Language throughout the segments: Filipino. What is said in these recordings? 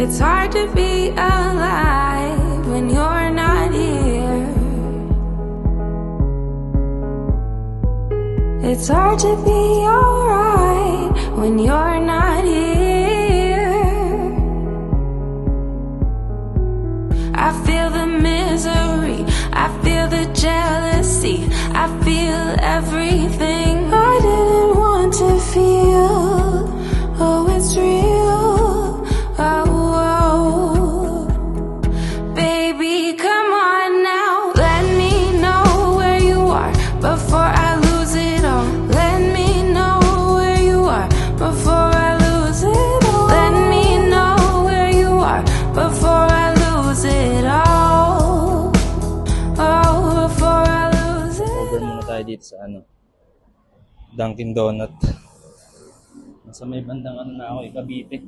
It's hard to be alive when you're not here. It's hard to be alright when you're not here. I feel the misery, I feel the jealousy, I feel everything I didn't want to feel. Oh, it's real. Oh, oh. Baby, come on now. Let me know where you are before I lose it all. Let me know where you are before I lose it all. Let me know where you are before I lose it all. Oh, before I lose it all. Order muna tayo dito sa Dunkin Donut. Nasa may bandang na ako, Cavite.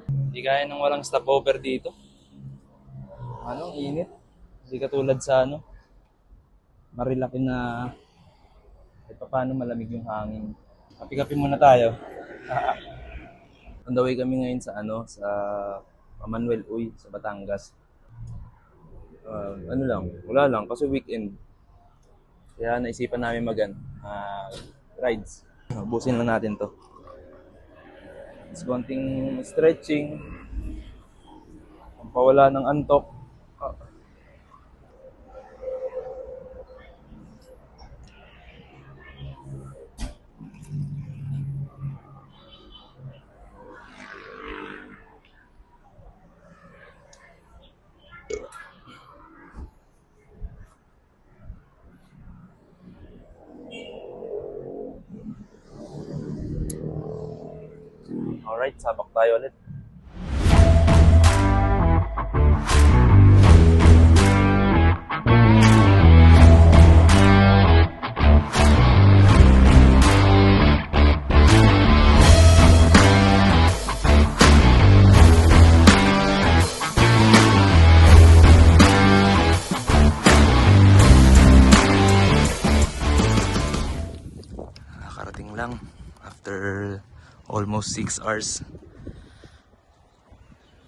Hindi kaya nang walang stopover dito. Init. Hindi katulad sa Marilaki na paano malamig yung hangin. Kapi-kapi muna tayo. On the way kami ngayon sa sa Manuel Uy, sa Batangas. Wala lang kasi weekend. Kaya naisipan namin rides. Ubusin lang natin to. It's konting stretching, pampawala ng antok. Alright, sabak tayo ulit. Nakarating lang after almost 6 hours.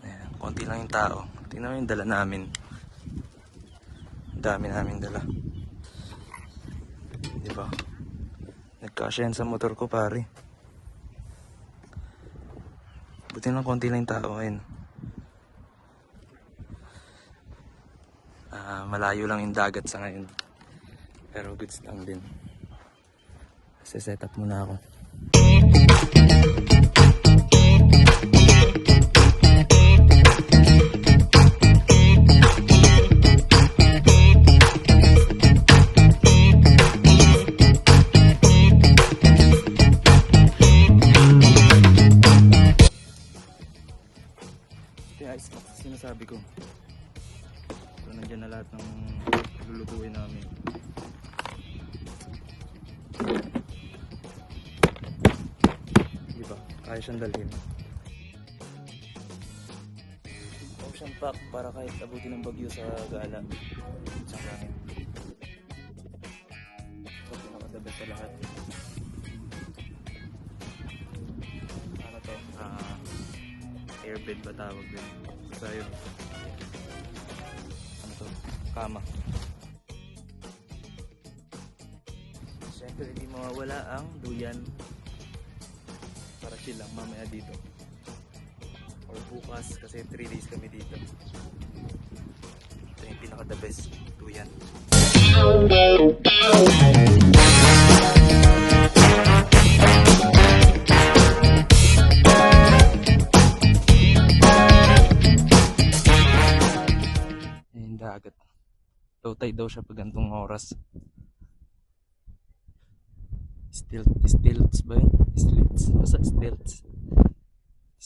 Ayan, konti lang yung tao. Tingnan mo yung dala namin. Dami namin dala. Diba? Nagkasya yan sa motor ko, pare. Buti lang konti lang yung tao ngayon. Malayo lang yung dagat sa ngayon. Pero goods lang din. Kasi set up muna ako. Sinasabi ko, so nandiyan na lahat ng lulutuin namin. Diba? Kaya siyang dalhin. Ocean pack para kahit abutin ng bagyo sa gala. Sa langit. So, pinakadabas sa lahat. Ano to? Airbed ba tawag din? So yun. Ano to? Kama. Siyempre hindi mawawala ang duyan. Para chill lang mamaya dito. Or bukas kasi 3 days kami dito. Ito yung pinaka the best duyan. Dagat. Low tide daw siya pag gantong oras. Stilts ba yun? Stilts. Basta stilts.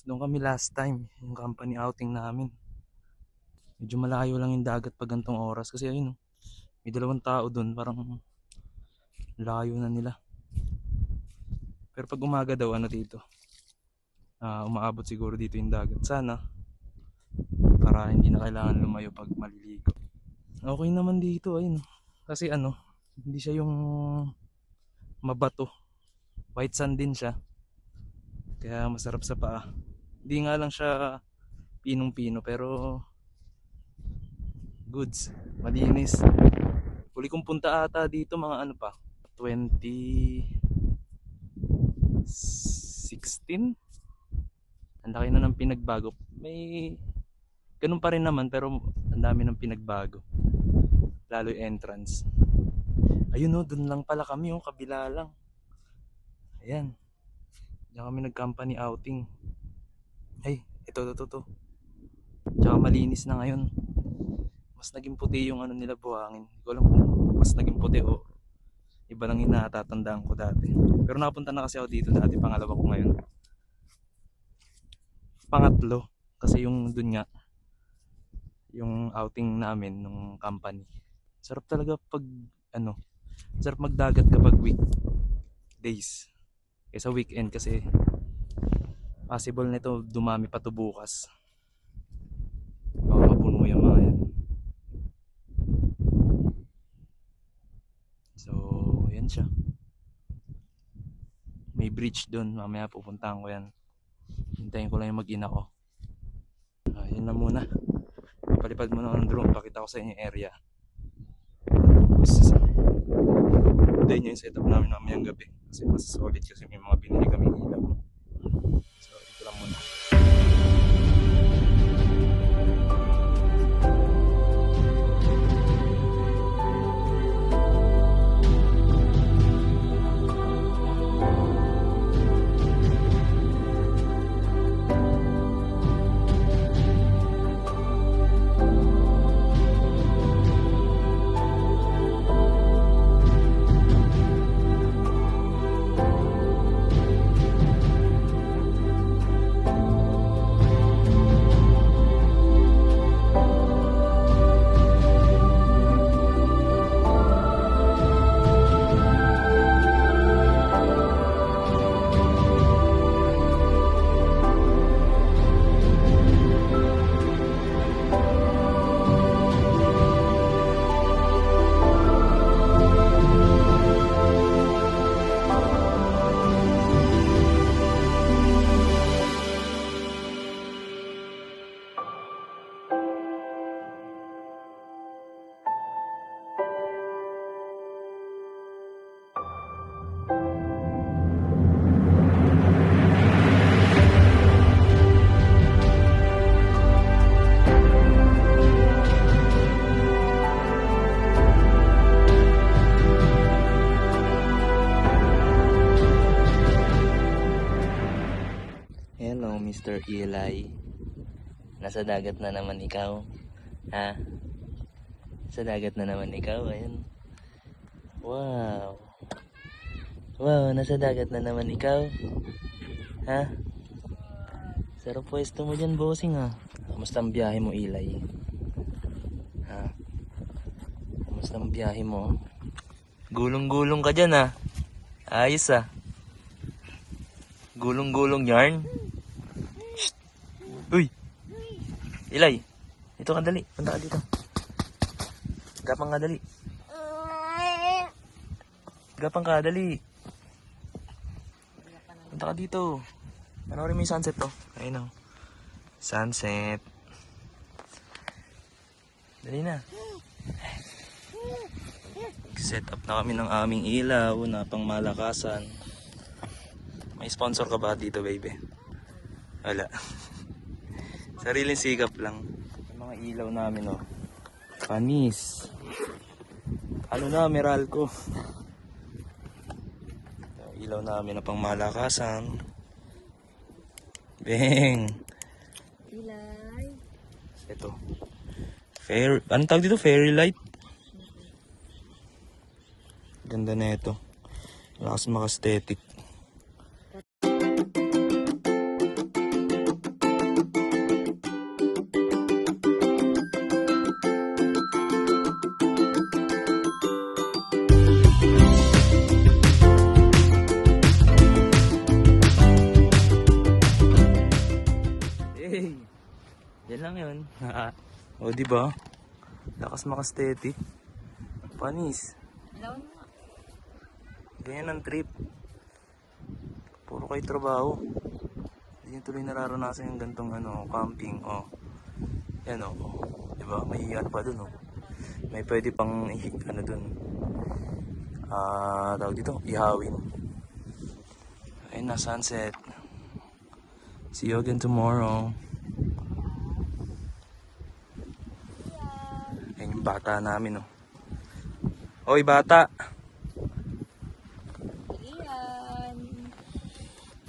Doon kami last time. Yung company outing namin. Medyo malayo lang yung dagat pag gantong oras. Kasi ayun, may 2 tao doon. Parang layo na nila. Pero pag umaga daw, dito? Umaabot siguro dito yung dagat. Sana. Para hindi na kailangan lumayo pag maliligo. Okay naman dito, ayun. Kasi hindi siya yung mabato. White sand din siya. Kaya masarap sa paa. Hindi nga lang siya pinong-pino pero goods, malinis. Huli kong punta ata dito mga ano pa, 2016. Ang laki na ng pinagbago. May ganun pa rin naman pero ang dami ng pinagbago. Lalo yung entrance. Ayun o, dun lang pala kami o, kabila lang. Ayan. Diyan kami nag-company outing. Ay, ito. Tsaka malinis na ngayon. Mas naging puti yung ano nila, buhangin. Hindi ko alam kung mas naging puti o iba lang yung natatandaan ko dati. Pero napunta na kasi ako dito dati, pangalawa ko ngayon. Pangatlo, kasi yung dun nga, yung outing namin nung company. Sarap talaga pag ano, sarap magdagat kapag weekdays. Kaysa weekend kasi possible nito dumami pa to bukas. Baka mapuno yung mga yan. So, yan siya. May bridge doon, mamaya pupuntahan ko yan. Hintayin ko lang yung mag-ina ko. Yun na muna. Papalipad muna ng drone, pakita ko sa inyo yung area. Tapos, doon yung setup namin mamayang gabi. Kasi mas solid kasi may mga binili kaming ilaw. So, ito lang muna. Hello, Mr. Eli. Nasa dagat na naman ikaw. Ha? Sa dagat na naman ikaw. Ayun. Wow. Wow, nasa dagat na naman ikaw. Ha? Sarap pwesto mo dyan, bossing ha. Kamusta ang biyahe mo, Eli? Ha? Kamusta ang biyahe mo? Gulong-gulong ka dyan ha. Ayos ha. Gulong-gulong yarn. Shh. Uy. Eli. Dito ka dali. Punta ka dito. Gapang ka dali. Gapang ka dali. Punta ka dito. Panoorin mo yung sunset to. Ayun o. Sunset. Dali na. Set up na kami ng aming ilaw na pang malakasan. May sponsor ka ba dito, baby? Wala. Sariling sikap lang. Yung mga ilaw namin, oh. Panis. Ano na, Meralco. Ilaw namin na pang malakasan. Beng. Ilay. Ito. Fair. Anong tawag dito? Fairy light? Ganda na ito. Lakas maka-aesthetic. Hey! Yan lang yun. O, diba? Lakas maka-aesthetic. Panis. Ilaw na nga. Ganyan ang trip. Puro kayo trabaho. Hindi nyo tuloy nararanasan yung gantong camping. Yan diba? May ano pa dun May pwede pang dun. Tawag dito, ihawin. Ayun na, sunset. See you again tomorrow. Ayun yung bata namin Hoy bata! Iyan.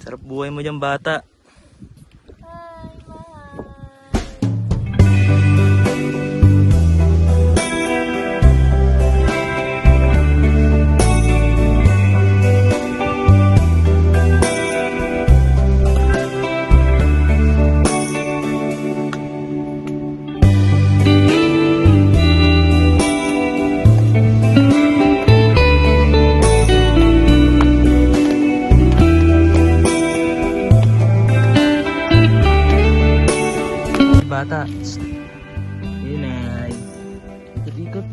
Sarap buhay mo dyan bata. Hi, mahal. Bata. Yun ay. Ikot-ikot.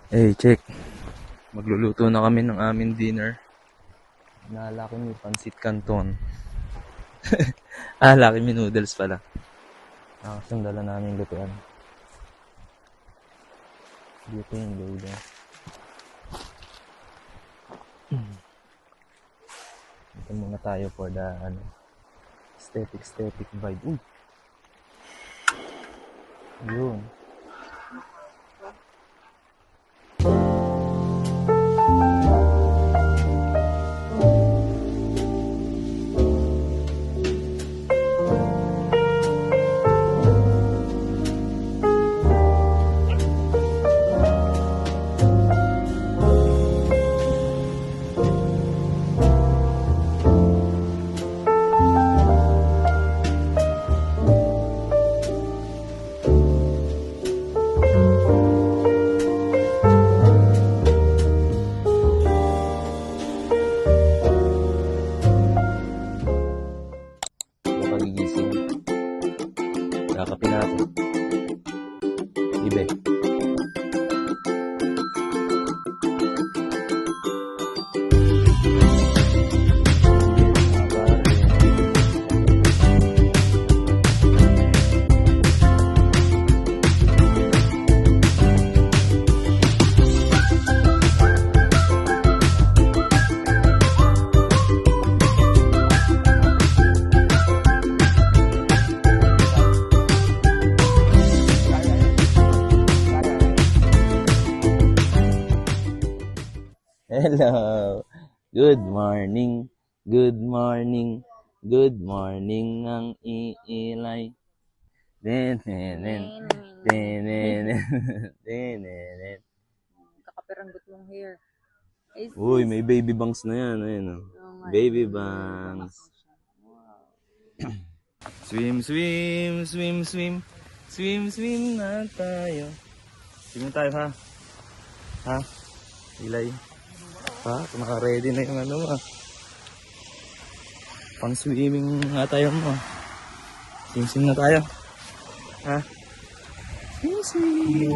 Hey, check. Magluluto na kami ng aming dinner. Naalala ko may pansit canton. Laki may noodles pala. Nakasandala namin lutuan. Dito yung load. Ito muna tayo for the aesthetic vibe. Uy! Yun. Pagigising. Kakapin natin. Ibe. Hello. Good morning. Good morning. Good morning ang iilay. Kakaperanggot mong hair. Ay, Uy, may baby bangs na yan. Ayun, oh my baby God. bangs. Wow. Swim, swim, swim, swim. Swim, swim na tayo. Swim na tayo, ha? Ha? Ilay. Ha? Naka-ready na yung pang swimming nga tayo mo. Swim, swim na tayo. Ha? Swim, swim.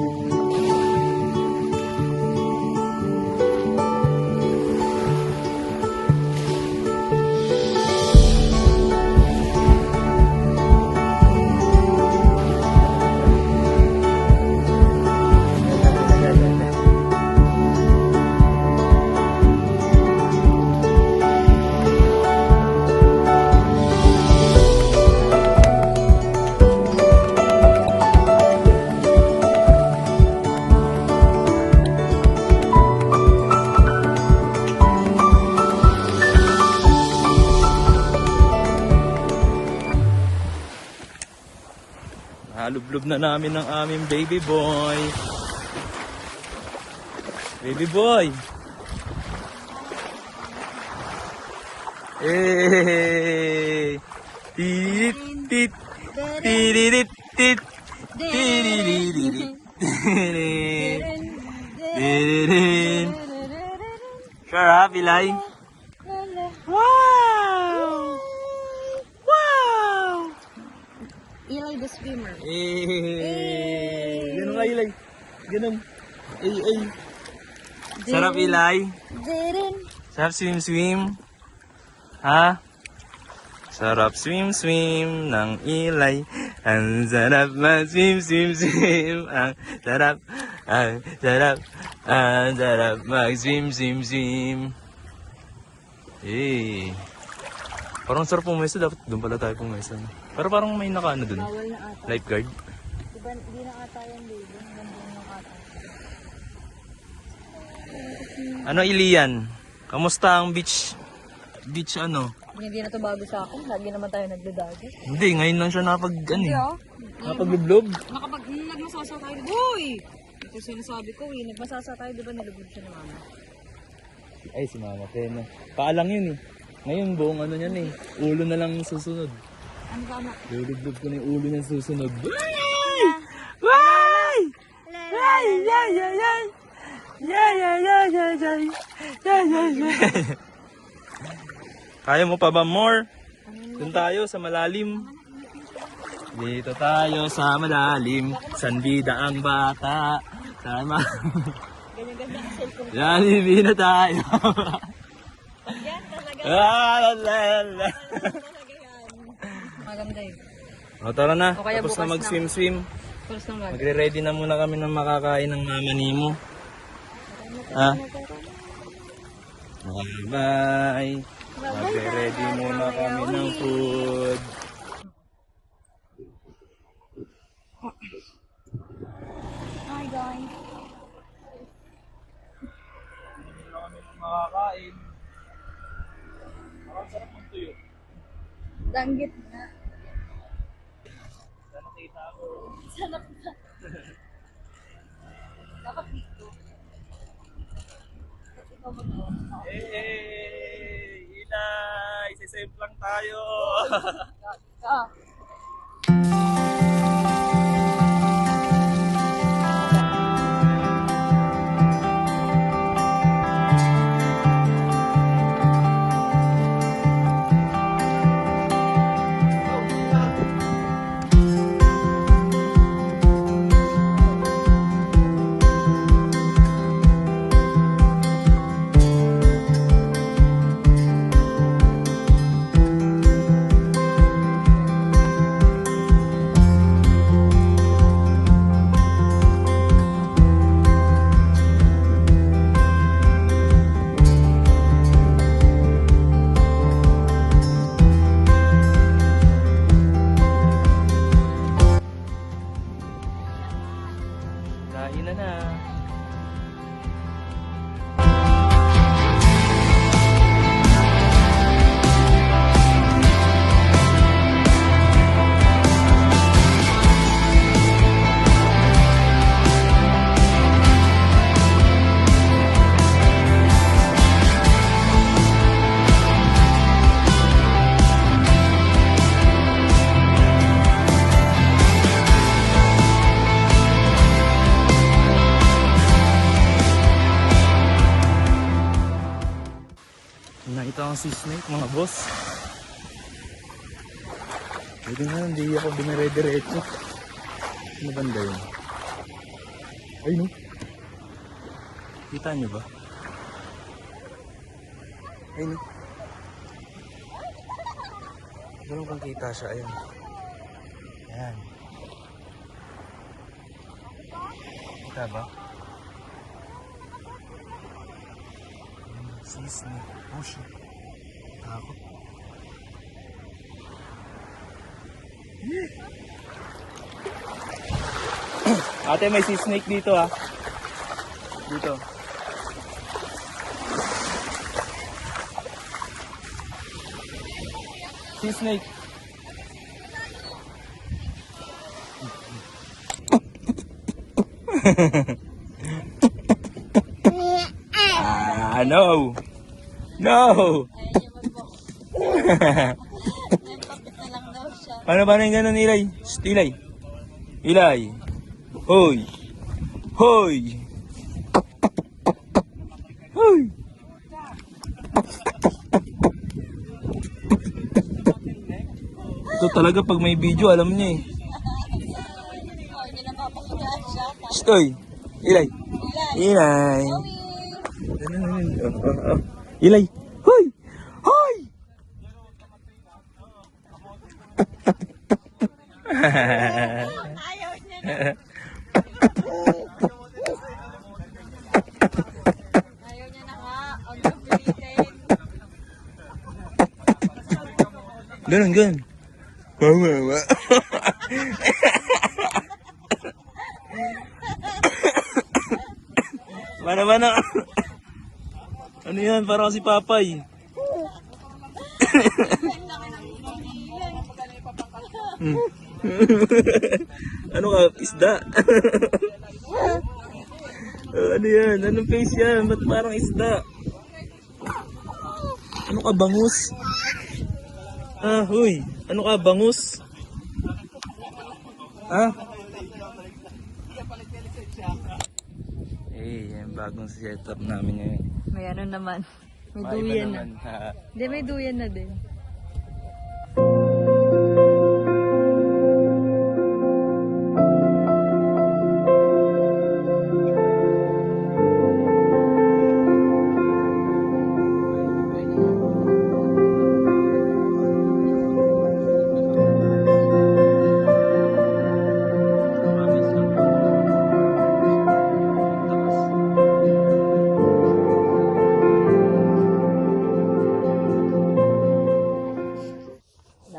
Halublob na namin ng aming baby boy. Baby boy. Hey! Tirit tit. Tirit tit. Tirit. Sarap, Ilay. Wow! Wow! Eli the swimmer. Ganun nga, Ilay. Ganun. Ay. Sarap, Ilay. Sarap swim. Ha? Sarap swim ng Ilay. Ang sarap mag-swim. Ang sarap mag-swim. Parang sarap pumesa. Dapat doon pala tayo pumesa. Pero parang may nakaano doon. Bawal na ata. Lifeguard. Diba, hindi na ata yan, baby. Nandun yung ata. Ano, Ilian? Kamusta ang beach? Beach ano? Hindi na to bago sa akin. Lagi naman tayo nagdadagat. Hindi, ngayon lang siya Hindi oh. napag-lublob. Nagmasasa tayo. Uy! Ito sinasabi ko eh. Nagmasasa tayo, diba nilubog siya ng mama? Ay, si Mama Pena. Paalang yun eh. Ngayon buong ano niyan eh. Ulo na lang susunod. Ano ba anak? Lulublob ko na yung ulo niya susunod. Why? Kaya mo pa ba more? Doon tayo sa malalim. Dito tayo sa malalim. Sanbida ang bata. Sama. Ganyan-ganyan ang cellphone. Lalibin na tayo. Yan talaga. Talaga yan. Maganda yun. O tara na. O kaya Tapos bukas na mag-swim. First ng mag. Magre-ready na muna kami ng makakain ng mama Nemo. Ah. Bye. Magre-ready muna kami ng food. Hi guys. Makakain. Parang sarap ng tuyo. Danggit na. Sana kita ko. Sarap na. Dapat dito. Hey! Inay! Sisave lang tayo! Ah. Kain na na! Nakita kong sea snake, mga boss. Buti nga, hindi ako binire-diretso. Ano banda yun? Ay no? Kita nyo ba? Ay no? Ganun kung kita siya, ayun. Ayan. Kita ba? Sea snake. Oh shit. Takot. Ate, may sea snake dito ah. Dito. Sea snake. No! No! Paano yung ganun, Ilay? Shh, Ilay. Ilay. Hoy. Hoy! Hoy! Ito talaga pag may video, alam niya eh. Stoy! Ilay! Ilay! Ilay! Hoy! Hoy! Ayaw niya na. Ayaw niya na nga. Ang gagawin. Ganun, ganun. Mama. Mana-mana. Ano yan? Parang si Papay. Ano ka? Isda? Ano yan? Anong face yan? Ba't parang isda? Ano ka, bangus? Ah, huy. Ano ka, bangus? Ha? Eh, yung bagong setup namin ngayon. May ano naman. May Maiba duyan na. naman, ha? Hindi, may duyan na din.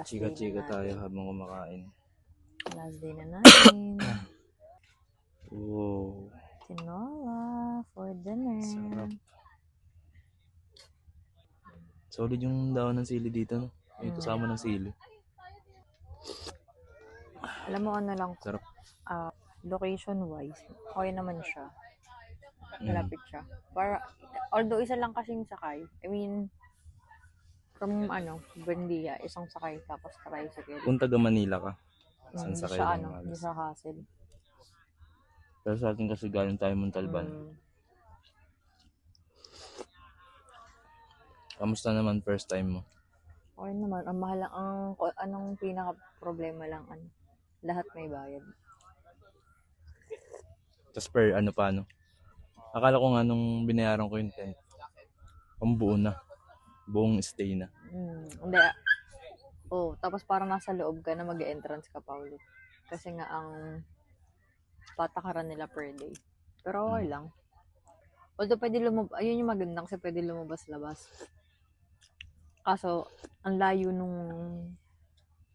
Chika-chika tayo habang kumakain. Last day na natin. Wow. Tinola for dinner. Sarap. Solid yung daon ng sili dito, no? May kasama ng sili. Alam mo ano lang, Sarap. location wise, okay naman siya. Malapit siya. Para, although isa lang kasing sakay. I mean, from Buendia, isang sakay tapos tricycle. Kung taga Manila ka, saan Hindi sakay siya lang hindi halos. siya hassle. Pero sa atin kasi galing tayo Montalban. Kamusta naman first time mo? Okay naman. Ang mahal lang, anong pinaka problema lang, lahat may bayad. Tapos per ano pa, no? Akala ko nga nung binayaran ko yung tent, pambuo na. Buong stay na. Hindi. Tapos parang nasa loob ka na mag-entrance ka pa ulit. Kasi nga ang patakaran nila per day. Pero okay lang. Although pwede lumabas, ayun yung maganda kasi pwede lumabas-labas. Kaso, ang layo nung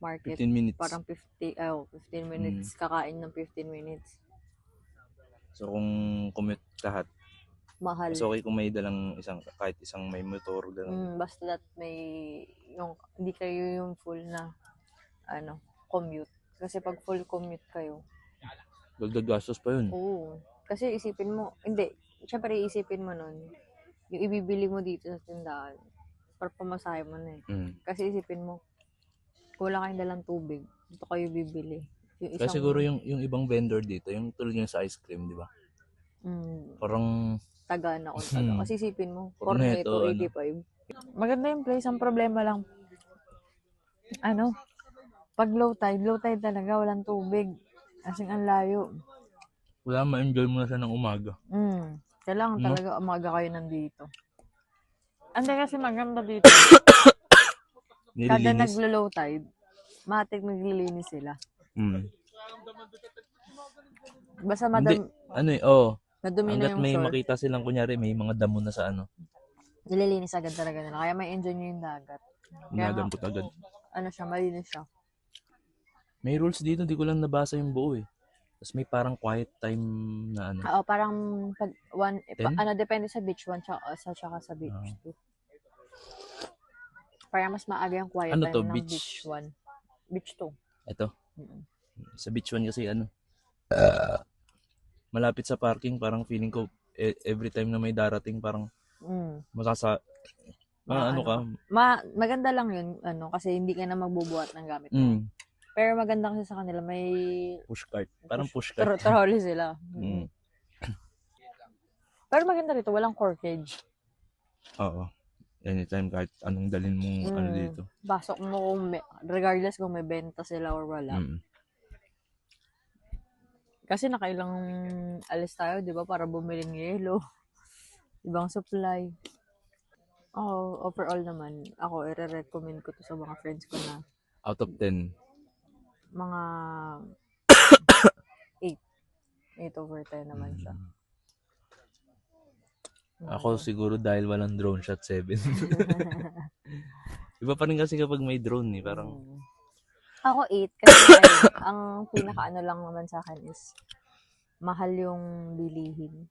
market. 15 minutes. Parang 15 minutes. Kakain ng 15 minutes. So kung commute lahat, Mahal. mas okay kung may dalang kahit isang may motor. Basta that may, hindi kayo yung full na, commute. Kasi pag full commute kayo, Dagdag gastos pa yun. oo. Kasi isipin mo, syempre isipin mo nun, yung ibibili mo dito sa tindahan, para pamasahe mo na eh. Kasi isipin mo, kung wala kayong dalang tubig, dito kayo bibili. Kaya siguro yung ibang vendor dito, yung tulad yung sa ice cream, di ba? Parang Taga. Kasi isipin mo, Cornetto, 85. Maganda yung place, ang problema lang, pag low tide talaga, walang tubig. Kasing ang layo. wala ma-enjoy mo na siya ng umaga. Kailangan talaga umaga kayo nandito. Hindi kasi maganda dito. Kada Nililinis. naglo-low tide, matik naglilinis sila. Basta Hindi, nadumi na hanggat yung may shore, makita silang kunyari, may mga damo na sa nililinis agad talaga nila. Kaya may enjoy nyo yung dagat. Kaya nga, nadampot agad. malinis siya. May rules dito, di ko lang nabasa yung buo eh. Tapos may parang quiet time na Oo, parang pag depende sa beach 1 tsaka sa beach 2. Parang mas maaga yung quiet time ng beach 1. Beach 2. Ito. Sa beach 1 kasi malapit sa parking, parang feeling ko every time na may darating parang maganda lang yun kasi hindi ka na magbubuhat ng gamit. Pero maganda kasi sa kanila may push cart. Parang push cart. trolley sila. Pero maganda rito, walang corkage. Oo. Anytime kahit anong dalhin mong ano dito. Pasok mo kung regardless kung may benta sila or wala. Mm. Kasi nakailang alis tayo, di ba, para bumiling yelo. Ibang supply. Overall naman, ako, i-recommend ko to sa mga friends ko na Out of 10. mga 8 over 10 naman siya. Ako siguro dahil walang drone shot 7. Iba pa rin kasi kapag may drone eh. Parang Ako 8 kasi ang pinaka-ano lang naman sa akin is mahal yung bilihin.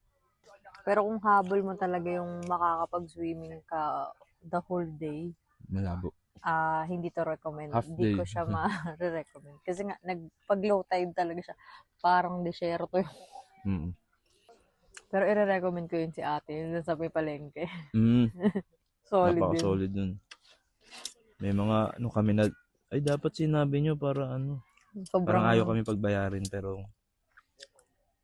Pero kung habol mo talaga yung makakapag-swimming ka the whole day, malabo. hindi to recommend. Half Hindi day. ko siya ma-recommend. Kasi nga, pag low tide talaga siya, parang desierto yung. Mm. Pero i-recommend ko yun si ate, yun sa may palengke. Solid Solid yun. solid dun. May mga ano kami na, ay dapat sinabi nyo para ano. Parang ayaw kami pagbayarin pero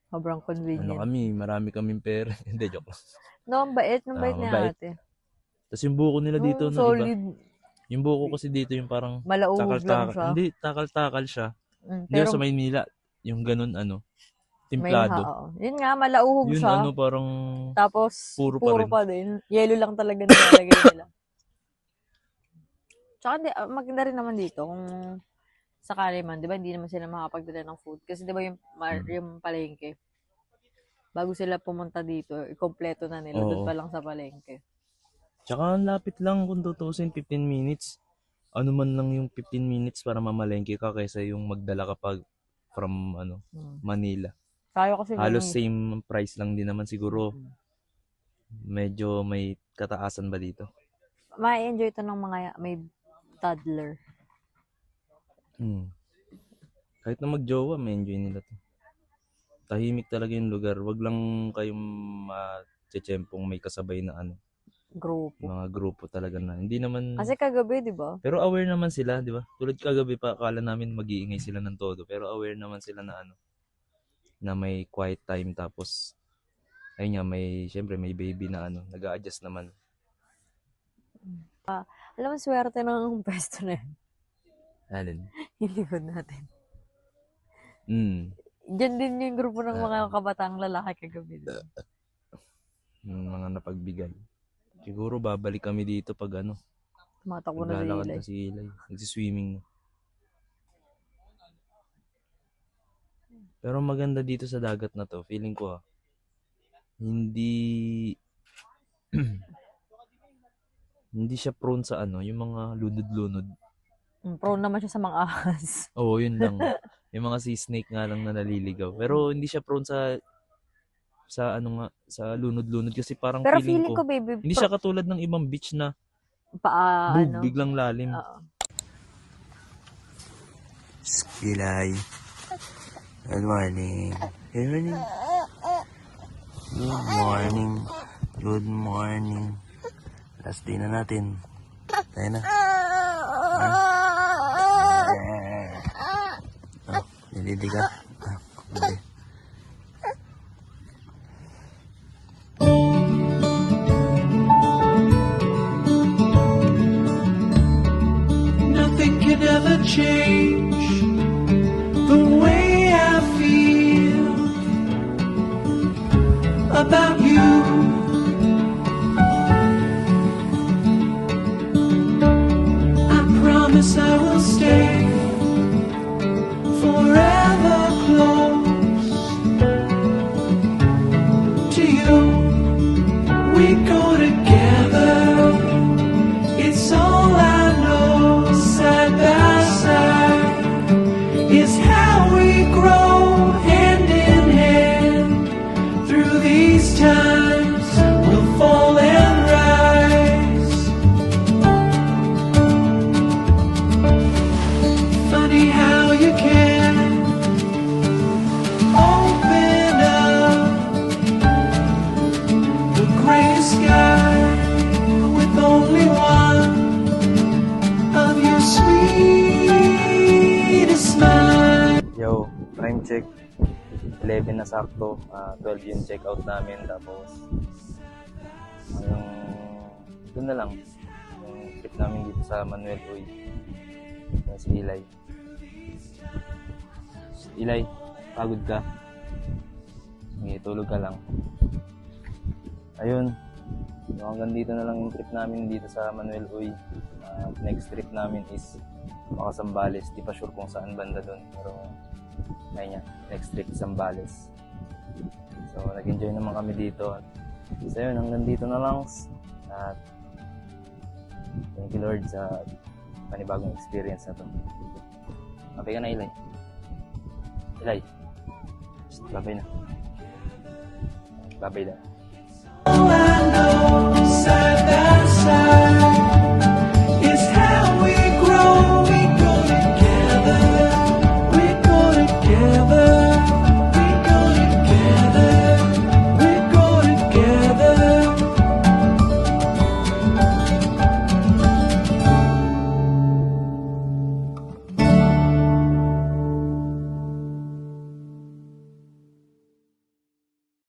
Sobrang convenient. ano kami, marami kaming pera. Hindi, joke lang. No, ang bait ni mabait. ate. Tapos yung buko nila dito, no, solid. iba. Yung buko kasi dito yung parang Malauhog lang siya. Hindi, takal-takal siya. Hindi Pero sa Maynila, yung ganun ano, may timplado. Yun nga, malauhog Yun siya. ano, parang Tapos, puro puro pa pa din. Yellow lang talaga nilalagay nila. Tsaka, maganda rin naman dito kung sakali man, di ba, hindi naman sila makapagdala ng food. Kasi di ba yung palengke, bago sila pumunta dito, ikompleto na nila. Doon Oo. pa lang sa palengke. Tsaka ang lapit lang kung tutusin, 15 minutes. Ano man lang yung 15 minutes para mamalengke ka kaysa yung magdala ka pag from ano, Manila. Tayo kasi Halos same price lang din naman siguro. Medyo may kataasan ba dito? ma-enjoy ito ng mga may toddler. Kahit na magjowa, may enjoy nila to. Tahimik talaga yung lugar. Wag lang kayong matsyempong may kasabay na ano. Grupo. Mga grupo talaga na. Hindi naman. Kasi kagabi, di ba? Pero aware naman sila, di ba? Tulad kagabi pa, akala namin mag-iingay sila ng todo. Pero aware naman sila na ano, na may quiet time tapos, ayun nga, syempre may baby na ano, nag-a-adjust naman. Alam mo, swerte ng pwesto na yun. Alin? Yung likod natin. Diyan din yung grupo ng mga kabataang lalaki kagabi. Yung mga napagbigay. Siguro babalik kami dito pag ano. Tumatakbo na si Naglalakad Eli. na si Eli. Nagsiswimming na. Pero maganda dito sa dagat na to. Feeling ko hindi hindi siya prone sa ano, yung mga lunod-lunod. Prone naman siya sa mga ahas. Oo, yun lang. Yung mga sea snake nga lang na naliligaw. Pero hindi siya prone sa ano nga, sa lunod-lunod kasi parang Pero feeling feeling ko ko, baby, hindi siya katulad ng ibang beach na ano? biglang lalim. Skilay. Good morning. Good morning. Good morning. Good morning. Last day na natin. Tayo na. Nilidigat. Okay. Nothing can ever change the way I feel about you. I promise I will stay forever close to you. We go together. It's all I know. Side by side is how we grow, hand in hand. Through these times, we'll fall and rise. Funny how you can open up the gray sky with only one of your sweetest smiles. Yo, time check. 11 na sakto, 12 yung check out namin, tapos hanggang doon na lang yung trip namin dito sa Manuel Uy. Si Eli. Eli, pagod ka? Sige, tulog ka lang. Ayun, hanggang dito na lang yung trip namin dito sa Manuel Uy. Next trip namin is baka Zambales. Di pa sure kung saan banda doon, pero ayun, next trip Zambales. So nag-enjoy naman kami dito. So yun, hanggang dito na lang. At thank you Lord sa panibagong experience na to. Babay ka na, Eli. Eli, babay na. Babay na.